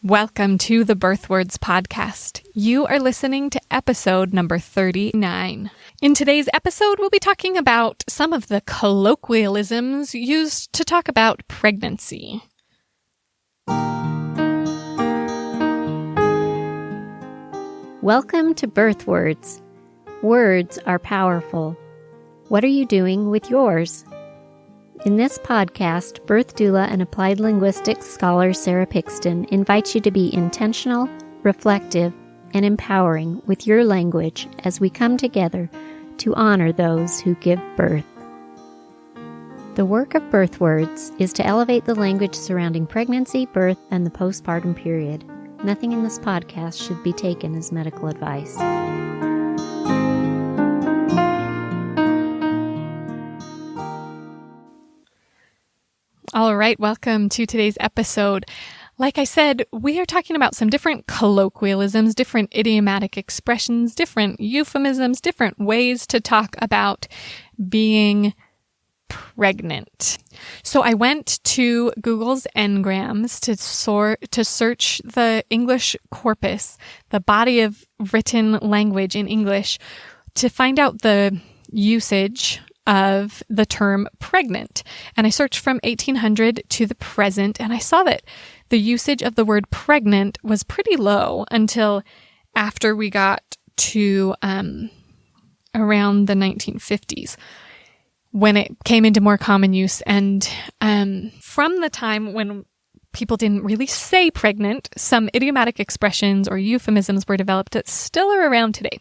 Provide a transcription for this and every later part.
Welcome to the Birth Words Podcast. You are listening to episode number 39. In today's episode, we'll be talking about some of the colloquialisms used to talk about pregnancy. Welcome to Birth Words. Words are powerful. What are you doing with yours? In this podcast, birth doula and applied linguistics scholar Sara invites you to be intentional, reflective, and empowering with your language as we come together to honor those who give birth. The work of Birth Words is to elevate the language surrounding pregnancy, birth, and the postpartum period. Nothing in this podcast should be taken as medical advice. All right, welcome to today's episode. Like I said, we are talking about some different colloquialisms, different idiomatic expressions, different euphemisms, different ways to talk about being pregnant. So I went to Google's Ngrams to search the English corpus, the body of written language in English, to find out the usage of the term pregnant. And I searched from 1800 to the present, and I saw that the usage of the word pregnant was pretty low until after we got to around the 1950s, when it came into more common use. And from the time when people didn't really say pregnant, some idiomatic expressions or euphemisms were developed that still are around today.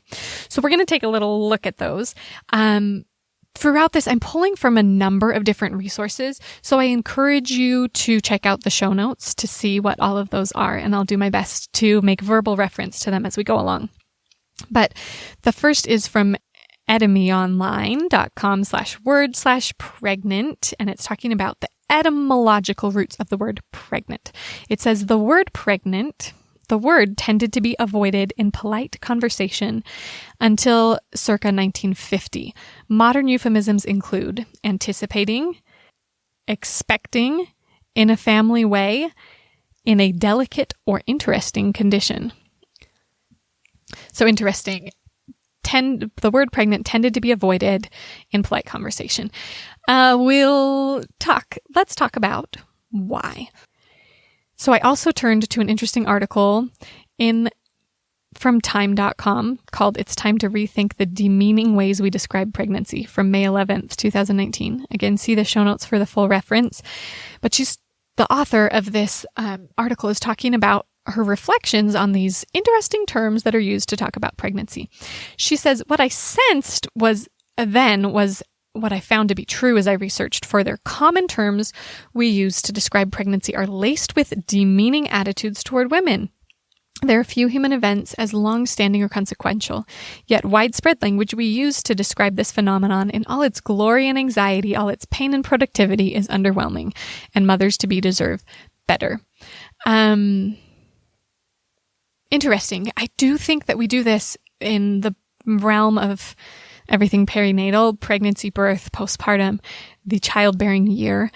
So we're going to take a little look at those. Throughout this, I'm pulling from a number of different resources, so I encourage you to check out the show notes to see what all of those are, and I'll do my best to make verbal reference to them as we go along. But the first is from etymyonline.com/word/pregnant, and it's talking about the etymological roots of the word pregnant. It says the word pregnant, the word tended to be avoided in polite conversation until circa 1950. Modern euphemisms include anticipating, expecting, in a family way, in a delicate or interesting condition. So interesting. The word pregnant tended to be avoided in polite conversation. Let's talk about why. So I also turned to an interesting article from time.com called It's Time to Rethink the Demeaning Ways We Describe Pregnancy from May 11th, 2019. Again, see the show notes for the full reference. But the author of this article is talking about her reflections on these interesting terms that are used to talk about pregnancy. She says, what I sensed was what I found to be true as I researched further. Common terms we use to describe pregnancy are laced with demeaning attitudes toward women. There are few human events as long-standing or consequential, yet widespread language we use to describe this phenomenon in all its glory and anxiety, all its pain and productivity is underwhelming, and mothers-to-be deserve better. Interesting. I do think that we do this in the realm of everything perinatal, pregnancy, birth, postpartum, the childbearing year,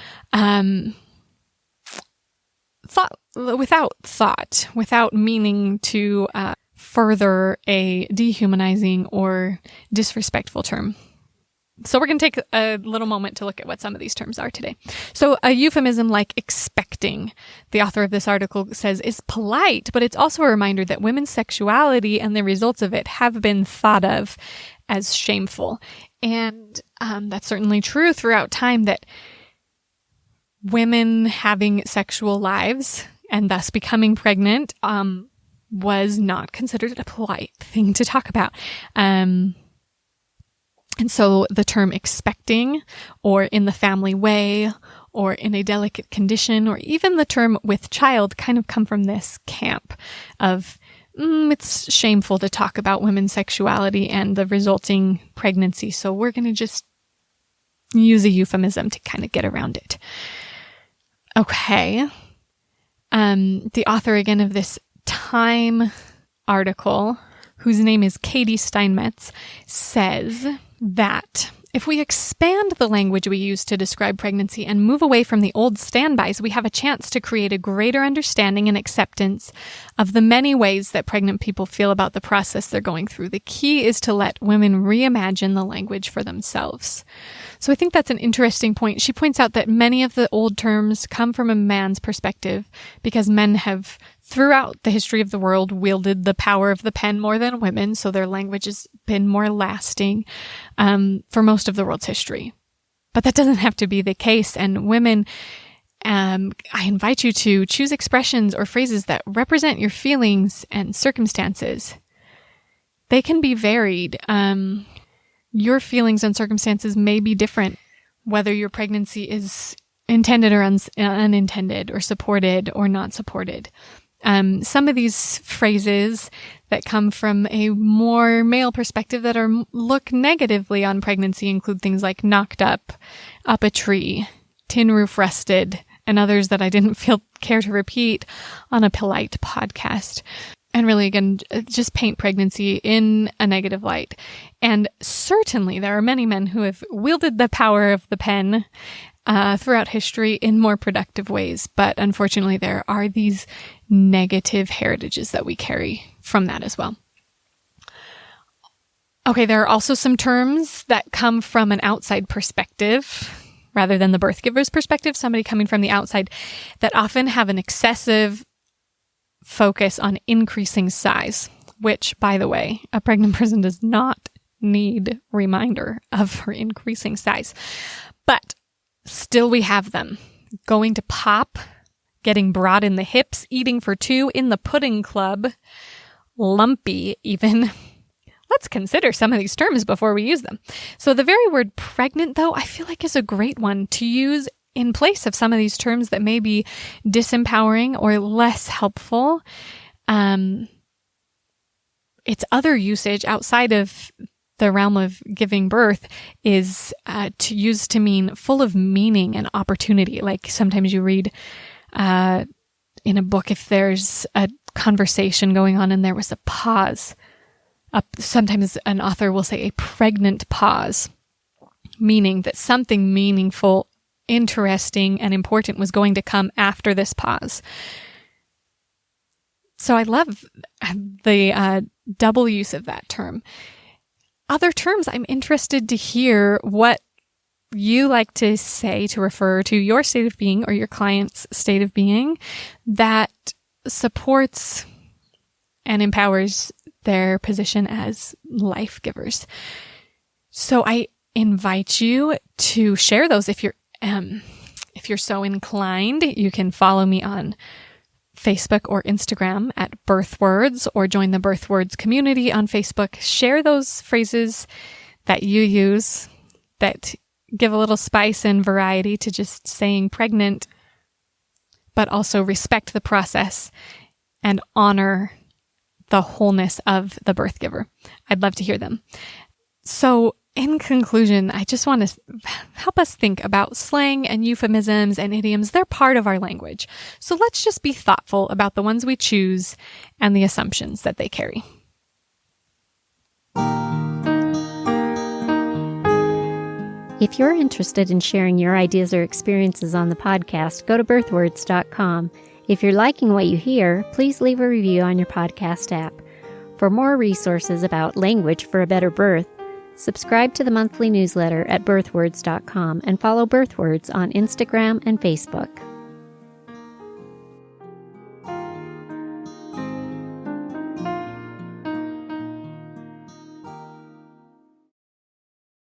without meaning to further a dehumanizing or disrespectful term. So we're going to take a little moment to look at what some of these terms are today. So a euphemism like expecting, the author of this article says, is polite, but it's also a reminder that women's sexuality and the results of it have been thought of as shameful. And that's certainly true throughout time, that women having sexual lives and thus becoming pregnant was not considered a polite thing to talk about. And so the term expecting, or in the family way, or in a delicate condition, or even the term with child kind of come from this camp of it's shameful to talk about women's sexuality and the resulting pregnancy, so we're going to just use a euphemism to kind of get around it. Okay. The author again of this Time article, whose name is Katie Steinmetz, says that If we expand the language we use to describe pregnancy and move away from the old standbys, we have a chance to create a greater understanding and acceptance of the many ways that pregnant people feel about the process they're going through. The key is to let women reimagine the language for themselves. So I think that's an interesting point. She points out that many of the old terms come from a man's perspective because men have, throughout the history of the world, wielded the power of the pen more than women, so their language has been more lasting for most of the world's history. But that doesn't have to be the case, and women, I invite you to choose expressions or phrases that represent your feelings and circumstances. They can be varied. Your feelings and circumstances may be different, whether your pregnancy is intended or unintended, or supported or not supported. Some of these phrases that come from a more male perspective that look negatively on pregnancy include things like knocked up a tree, tin roof rusted, and others that I didn't care to repeat on a polite podcast. And really, again, just paint pregnancy in a negative light. And certainly there are many men who have wielded the power of the pen throughout history in more productive ways. But unfortunately, there are these negative heritages that we carry from that as well. Okay, there are also some terms that come from an outside perspective rather than the birth giver's perspective, somebody coming from the outside, that often have an excessive focus on increasing size, which, by the way, a pregnant person does not need reminder of her increasing size. But still we have them. Going to pop, getting broad in the hips, eating for two, in the pudding club, lumpy even. Let's consider some of these terms before we use them. So the very word pregnant, though, I feel like is a great one to use in place of some of these terms that may be disempowering or less helpful. Its other usage outside of the realm of giving birth is to use to mean full of meaning and opportunity. Like sometimes you read in a book, if there's a conversation going on and there was a pause, sometimes an author will say a pregnant pause, meaning that something meaningful, interesting, and important was going to come after this pause. So I love the double use of that term. Other terms, I'm interested to hear what you like to say to refer to your state of being or your client's state of being that supports and empowers their position as life givers. So I invite you to share those if you're so inclined. You can follow me on Facebook or Instagram at BirthWords, or join the BirthWords community on Facebook. Share those phrases that you use that give a little spice and variety to just saying pregnant, but also respect the process and honor the wholeness of the birth giver. I'd love to hear them. So in conclusion, I just want to help us think about slang and euphemisms and idioms. They're part of our language. So let's just be thoughtful about the ones we choose and the assumptions that they carry. If you're interested in sharing your ideas or experiences on the podcast, go to birthwords.com. If you're liking what you hear, please leave a review on your podcast app. For more resources about language for a better birth, subscribe to the monthly newsletter at birthwords.com and follow BirthWords on Instagram and Facebook.